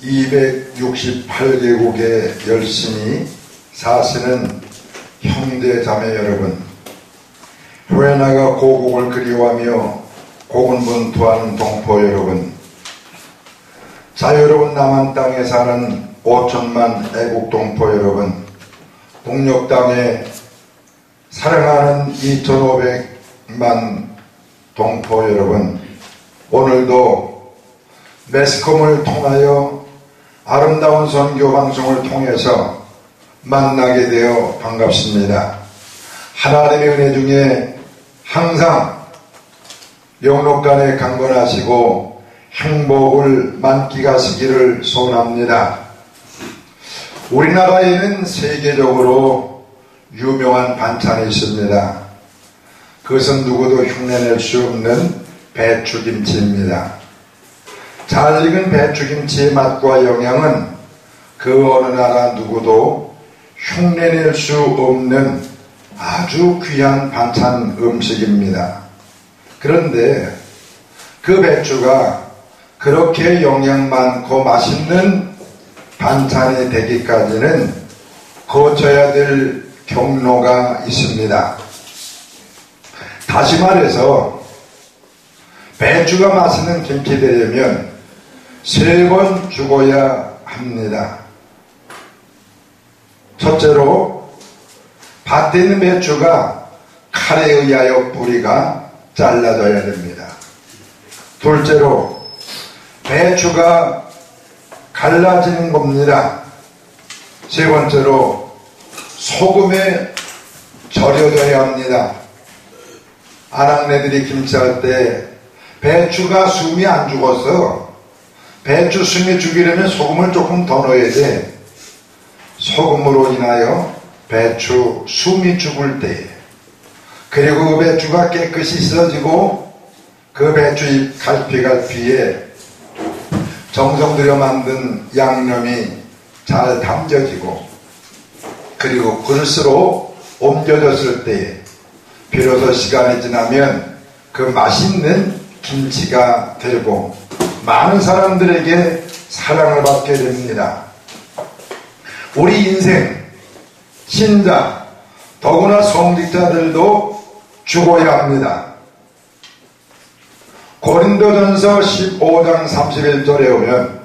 268개국에 열심히 사시는 형제 자매 여러분, 후에나가 고국을 그리워하며 고군분투하는 동포 여러분, 자유로운 남한 땅에 사는 5천만 애국 동포 여러분, 북녘 땅에 사랑하는 2,500만 동포 여러분, 오늘도 매스컴을 통하여 아름다운 선교 방송을 통해서 만나게 되어 반갑습니다. 하나님의 은혜 중에 항상 영록간에 강건하시고 행복을 만끽하시기를 소원합니다. 우리나라에는 세계적으로 유명한 반찬이 있습니다. 그것은 누구도 흉내낼 수 없는 배추김치입니다. 잘 익은 배추김치의 맛과 영양은 그 어느 나라 누구도 흉내낼 수 없는 아주 귀한 반찬 음식입니다. 그런데 그 배추가 그렇게 영양 많고 맛있는 반찬이 되기까지는 거쳐야 될 경로가 있습니다. 다시 말해서 배추가 맛있는 김치 되려면 3번 죽어야 합니다. 첫째로 밭에 있는 배추가 칼에 의하여 뿌리가 잘라져야 됩니다. 둘째로 배추가 갈라지는 겁니다. 세 번째로 소금에 절여져야 합니다. 아낙네들이 김치할 때 배추가 숨이 안 죽어서 배추 숨이 죽이려면 소금을 조금 더 넣어야 돼. 소금으로 인하여 배추 숨이 죽을 때, 그리고 그 배추가 깨끗이 씻어지고 그 배추잎 갈피에 정성 들여 만든 양념이 잘 담겨지고, 그리고 그릇으로 옮겨졌을 때에 비로소 시간이 지나면 그 맛있는 김치가 되고 많은 사람들에게 사랑을 받게 됩니다. 우리 인생, 신자, 더구나 성직자들도 죽어야 합니다. 고린도전서 15장 31절에 오면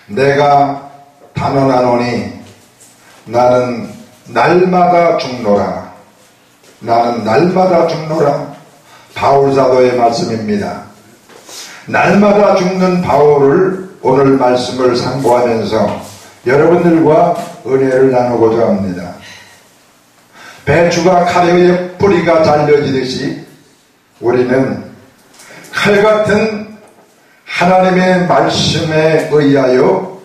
내가 단언하노니 나는 날마다 죽노라. 나는 날마다 죽노라. 바울사도의 말씀입니다. 날마다 죽는 바울을 오늘 말씀을 상고하면서 여러분들과 은혜를 나누고자 합니다. 배추가 칼에 의해 뿌리가 잘려지듯이 우리는 칼같은 하나님의 말씀에 의하여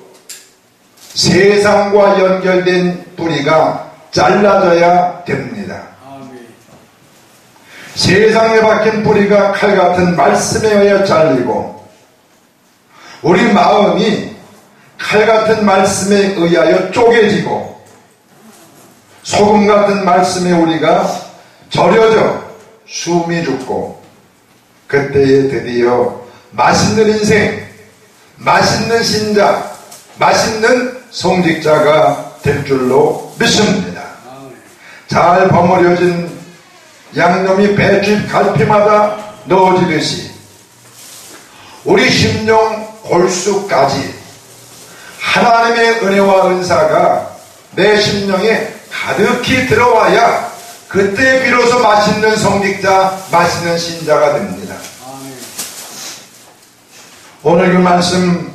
세상과 연결된 뿌리가 잘라져야 됩니다. 세상에 박힌 뿌리가 칼같은 말씀에 의해 잘리고, 우리 마음이 칼같은 말씀에 의하여 쪼개지고, 소금같은 말씀에 우리가 절여져 숨이 죽고, 그때에 드디어 맛있는 인생, 맛있는 신자, 맛있는 성직자가 될 줄로 믿습니다. 잘 버무려진 양념이 배추잎 갈피마다 넣어지듯이 우리 심령 골수까지 하나님의 은혜와 은사가 내 심령에 가득히 들어와야 그때 비로소 맛있는 성직자, 맛있는 신자가 됩니다. 오늘 그 말씀,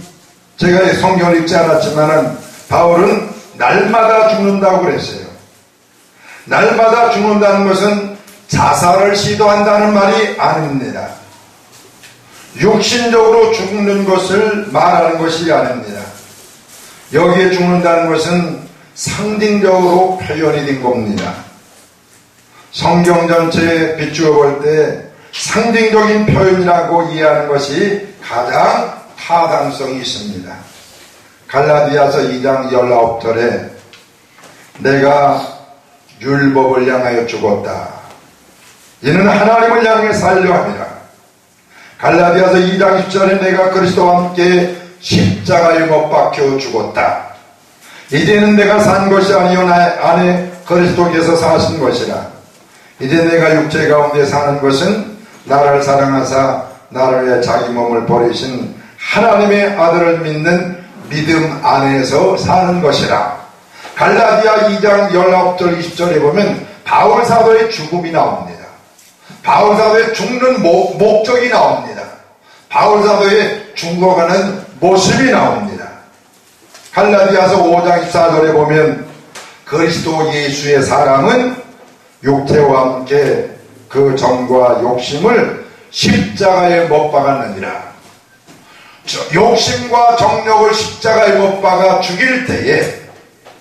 제가 성경을 읽지 않았지만은 바울은 날마다 죽는다고 그랬어요. 날마다 죽는다는 것은 자살을 시도한다는 말이 아닙니다. 육신적으로 죽는 것을 말하는 것이 아닙니다. 여기에 죽는다는 것은 상징적으로 표현이 된 겁니다. 성경 전체에 비추어 볼 때 상징적인 표현이라고 이해하는 것이 가장 타당성이 있습니다. 갈라디아서 2장 19절에 내가 율법을 향하여 죽었다. 이는 하나님을 향해 살려 함이라. 갈라디아서 2장 10절에 내가 그리스도와 함께 십자가에 못 박혀 죽었다. 이제는 내가 산 것이 아니요 나 안에 그리스도께서 사신 것이라. 이제 내가 육체 가운데 사는 것은 나를 사랑하사 나를 위해 자기 몸을 버리신 하나님의 아들을 믿는 믿음 안에서 사는 것이라. 갈라디아 2장 19절 20절에 보면 바울 사도의 죽음이 나옵니다. 바울 사도의 죽는 목적이 나옵니다. 바울 사도의 죽어가는 모습이 나옵니다. 갈라디아서 5장 14절에 보면 그리스도 예수의 사람은 육체와 함께 그 정과 욕심을 십자가에 못 박았느니라. 욕심과 정욕을 십자가에 못 박아 죽일 때에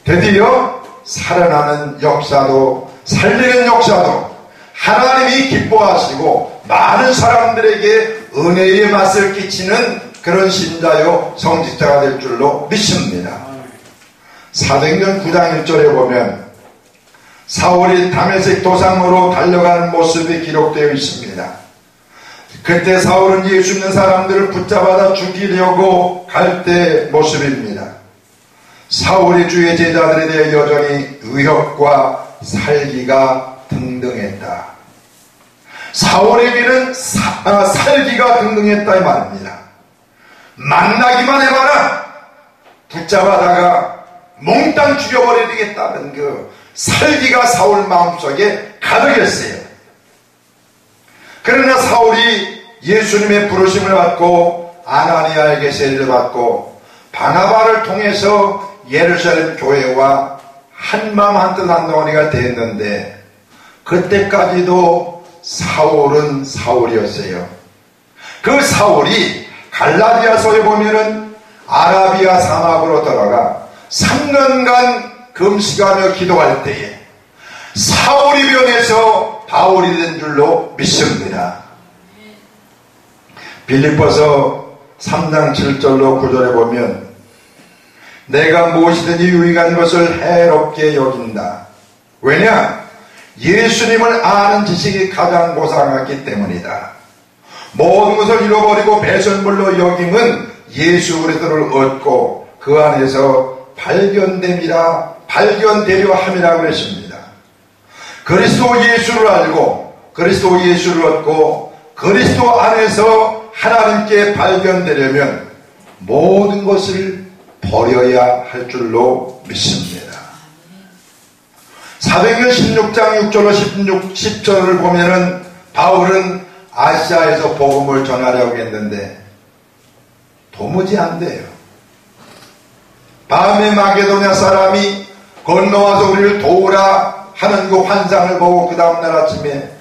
드디어 살아나는 역사도, 살리는 역사도 하나님이 기뻐하시고 많은 사람들에게 은혜의 맛을 끼치는 그런 신자요 성직자가 될 줄로 믿습니다. 사도행전 9장 1절에 보면 사울이 다메섹 도상으로 달려가는 모습이 기록되어 있습니다. 그때 사울은 예수 믿는 사람들을 붙잡아다 죽이려고 갈 때 모습입니다. 사울이 주의 제자들에 대해 여전히 의협과 살기가 등등했다. 사울에게는 살기가 등등했다 이 말입니다. 만나기만 해봐라 붙잡아다가 몽땅 죽여버리겠다는 그 살기가 사울 마음속에 가득했어요. 그러나 사울이 예수님의 부르심을 받고 아나니아에게 세례를 받고 바나바를 통해서 예루살렘 교회와 한마음 한뜻 한덩어리가 됐는데 그때까지도 사울은 사울이었어요. 그 사울이 갈라디아서에 보면은 아라비아 사막으로 들어가 3년간 금식하며 기도할 때에 사울이 변해서 바울이 된 줄로 믿습니다. 빌립보서 3장 7절로 9절에 보면 내가 무엇이든지 유익한 것을 해롭게 여긴다. 왜냐? 예수님을 아는 지식이 가장 고상하기 때문이다. 모든 것을 잃어버리고 배설물로 여김은 예수 그리스도를 얻고 그 안에서 발견되려 함이라 그랬습니다. 그리스도 예수를 알고 그리스도 예수를 얻고 그리스도 안에서 하나님께 발견되려면 모든 것을 버려야 할 줄로 믿습니다. 사도행전 16장 6절로 10절을 보면은 바울은 아시아에서 복음을 전하려고 했는데 도무지 안 돼요. 밤에 마게도냐 사람이 건너와서 우리를 도우라 하는 그 환상을 보고 그 다음날 아침에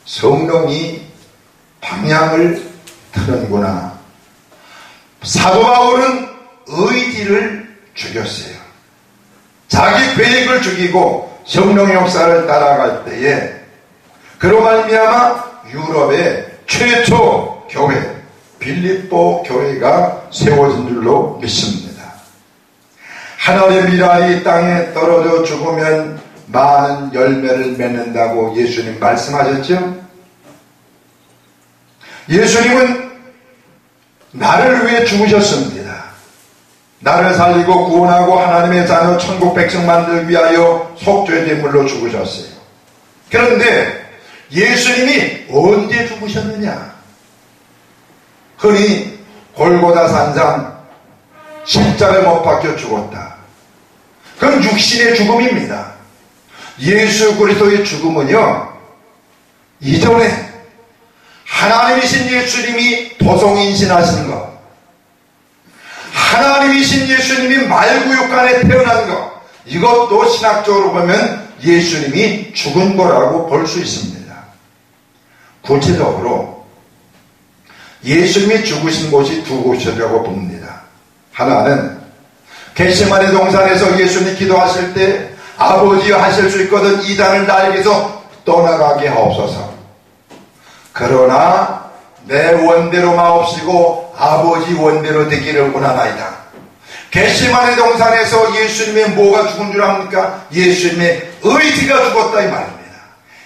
성령이 방향을 트는구나. 사도 바울은 의지를 죽였어요. 자기 계획을 죽이고 성령의 역사를 따라갈 때에 그로 말미암아 유럽의 최초 교회 빌립보 교회가 세워진 줄로 믿습니다. 하늘의 미랄이 땅에 떨어져 죽으면 많은 열매를 맺는다고 예수님 말씀하셨죠? 예수님은 나를 위해 죽으셨습니다. 나를 살리고 구원하고 하나님의 자녀 천국 백성 만들기 위하여 속죄 제물로 죽으셨어요. 그런데 예수님이 언제 죽으셨느냐? 흔히 골고다 산상 십자가에 못 박혀 죽었다. 그건 육신의 죽음입니다. 예수 그리스도의 죽음은요, 이전에 하나님이신 예수님이 도성인신하신 것, 하나님이신 예수님이 말구육간에 태어난 것, 이것도 신학적으로 보면 예수님이 죽은 거라고 볼 수 있습니다. 구체적으로 예수님이 죽으신 곳이 두 곳이라고 봅니다. 하나는 겟세마네 동산에서 예수님이 기도하실 때 아버지여 하실 수 있거든 이 잔을 나에게서 떠나가게 하옵소서. 그러나 내 원대로 마옵시고 아버지 원대로 되기를 원하나이다. 겟세마네 동산에서 예수님의 뭐가 죽은 줄 압니까? 예수님의 의지가 죽었다 이 말입니다.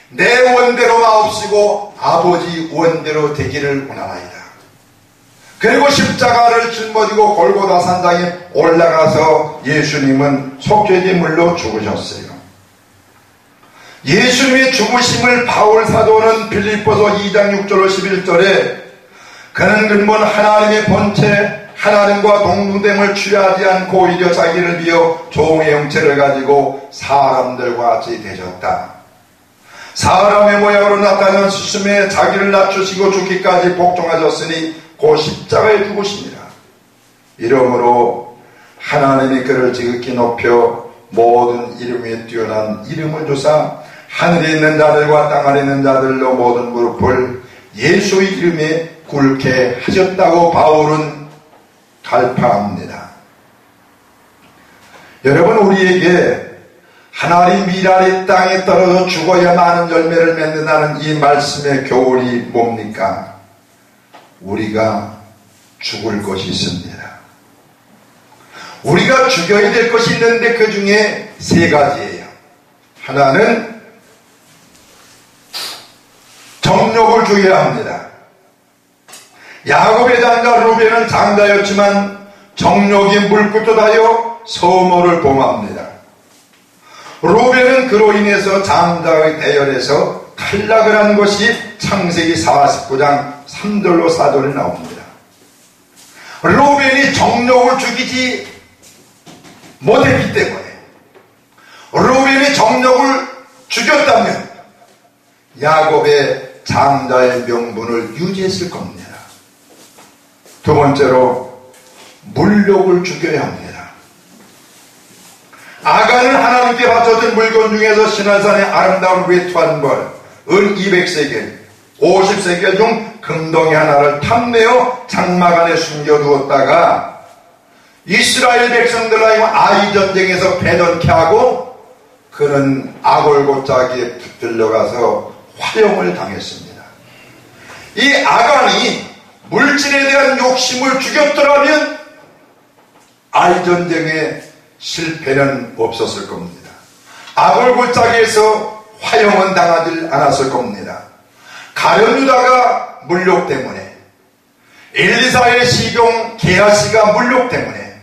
내 원대로 마옵시고 아버지 원대로 되기를 원하나이다. 그리고 십자가를 짊어지고 골고다 산장에 올라가서 예수님은 속죄제물로 죽으셨어요. 예수님의 죽으심을 바울 사도는 빌립보서 2장 6절로 11절에 그는 근본 하나님의 본체 하나님과 동등됨을 취하지 않고 오히려 자기를 비어 종의 형체를 가지고 사람들과 같이 되셨다. 사람의 모양으로 나타난 스승에 자기를 낮추시고 죽기까지 복종하셨으니 곧 십자가에 죽으시니라. 이러므로 하나님이 그를 지극히 높여 모든 이름 위에 뛰어난 이름을 주사 하늘에 있는 자들과 땅 아래 있는 자들로 모든 무릎을 예수의 이름에 꿇게 하셨다고 바울은 갈파합니다. 여러분, 우리에게 하나님 미랄이 땅에 떨어져 죽어야 많은 열매를 맺는다는 이 말씀의 교훈이 뭡니까? 우리가 죽을 것이 있습니다. 우리가 죽여야 될 것이 있는데 그 중에 세 가지예요. 하나는 정욕을 죽여야 합니다. 야곱의 장자 루벤은 장자였지만 정욕이 물끝도다여 소모를 범합니다. 루벤은 그로 인해서 장자의 대열에서 탈락을 한 것이 창세기 49장 3절로 4절에 나옵니다. 루벤이 정욕을 죽이지 못했기 때문에 루벤이 정욕을 죽였다면 야곱의 장자의 명분을 유지했을 겁니다. 두 번째로 물욕을 죽여야 합니다. 아간은 하나님께 바쳐진 물건 중에서 시내산의 아름다운 외투한 벌, 은 200세겔, 50세겔 중 금덩이 하나를 탐내어 장막 안에 숨겨두었다가 이스라엘 백성들 하여금 아이 전쟁에서 패전케 하고 그는 아골고짜기에 붙들려가서 화형을 당했습니다. 이 아간이 물질에 대한 욕심을 죽였더라면 아이 전쟁에 실패는 없었을 겁니다. 아골골짜기에서 화형은 당하지 않았을 겁니다. 가룟 유다가 물욕 때문에, 엘리사의 시종 게하시가 물욕 때문에,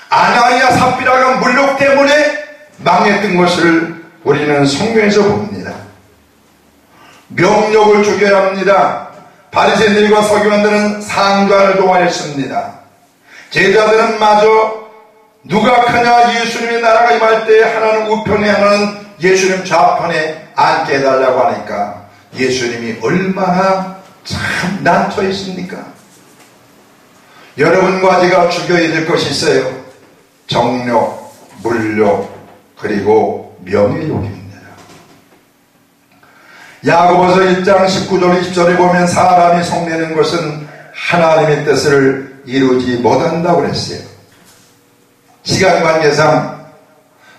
아나니아 삽비라가 물욕 때문에 망했던 것을 우리는 성경에서 봅니다. 명욕을 죽여야 합니다. 바리새인들과 서기관들은 상관을 좋아했습니다. 제자들은 마저 누가 크냐 예수님의 나라가 임할 때 하나는 우편에 하나는 예수님 좌편에 앉게 해달라고 하니까 예수님이 얼마나 참 난처했습니까? 여러분과 제가 죽여야 될 것이 있어요. 정욕, 물욕, 그리고 명예욕입니다. 야고보서 1장 19절 20절에 보면 사람이 속내는 것은 하나님의 뜻을 이루지 못한다고 그랬어요. 시간 관계상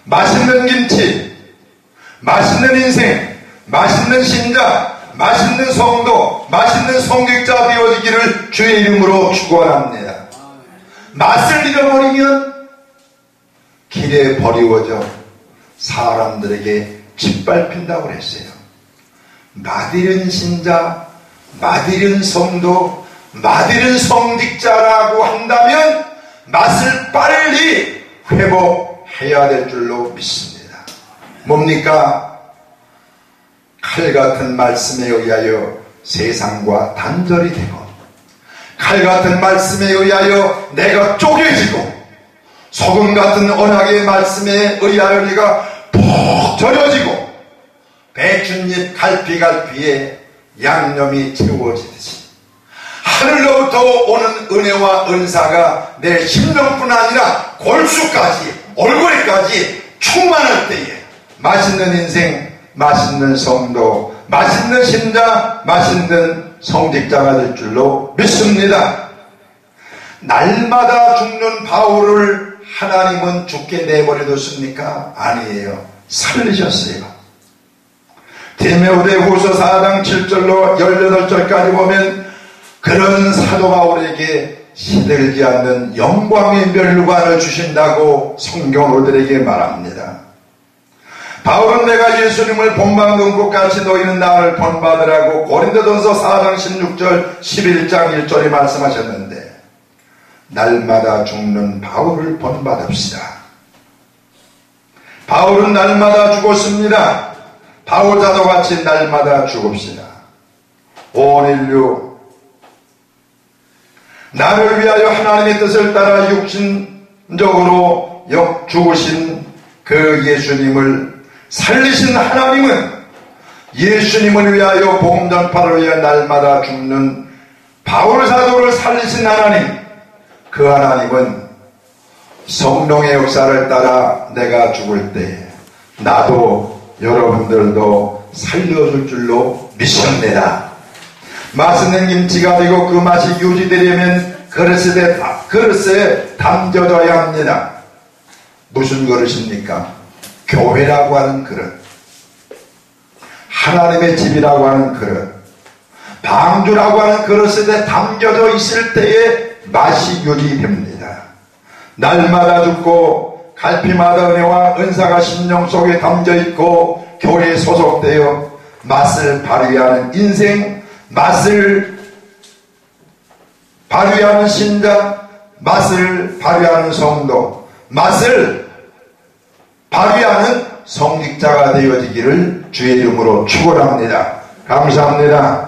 맛있는 김치, 맛있는 인생, 맛있는 신자, 맛있는 성도, 맛있는 성직자 되어지기를 주의 이름으로 축원합니다. 맛을 잃어버리면 길에 버리워져 사람들에게 짓밟힌다고 그랬어요. 맛있는 신자, 맛있는 성도, 맛있는 성직자라고 한다면 맛을 빨리 회복해야 될 줄로 믿습니다. 뭡니까? 칼 같은 말씀에 의하여 세상과 단절이 되고, 칼 같은 말씀에 의하여 내가 쪼개지고, 소금 같은 언약의 말씀에 의하여 네가 푹 절여지고, 배춧잎 갈피갈피에 양념이 채워지듯이 하늘로부터 오는 은혜와 은사가 내 심령뿐 아니라 골수까지 얼굴에까지 충만할 때에 맛있는 인생, 맛있는 성도, 맛있는 신자, 맛있는 성직자가 될 줄로 믿습니다. 날마다 죽는 바울을 하나님은 죽게 내버려뒀습니까? 아니에요. 살리셨어요. 디모데후서 4장 7절로 18절까지 보면 그런 사도 바울에게 시들지 않는 영광의 멸관을 주신다고 성경 우리들에게 말합니다. 바울은 내가 예수님을 본받는 것 같이 너희는 나를 본받으라고 고린도전서 4장 16절 11장 1절에 말씀하셨는데, 날마다 죽는 바울을 본받읍시다. 바울은 날마다 죽었습니다. 바울 사도같이 날마다 죽읍시다. 온 인류, 나를 위하여 하나님의 뜻을 따라 육신적으로 죽으신 그 예수님을 살리신 하나님은, 예수님을 위하여 복음 전파를 위해 날마다 죽는 바울 사도를 살리신 하나님, 그 하나님은 성령의 역사를 따라 내가 죽을 때 나도 여러분들도 살려줄 줄로 믿습니다. 맛있는 김치가 되고 그 맛이 유지되려면 그릇에 담겨져야 합니다. 무슨 그릇입니까? 교회라고 하는 그릇, 하나님의 집이라고 하는 그릇, 방주라고 하는 그릇에 담겨져 있을 때에 맛이 유지됩니다. 날마다 죽고 갈피마다 은혜와 은사가 심령 속에 담겨있고 교회에 소속되어 맛을 발휘하는 인생, 맛을 발휘하는 신자, 맛을 발휘하는 성도, 맛을 발휘하는 성직자가 되어지기를 주의 이름으로 축원합니다. 감사합니다.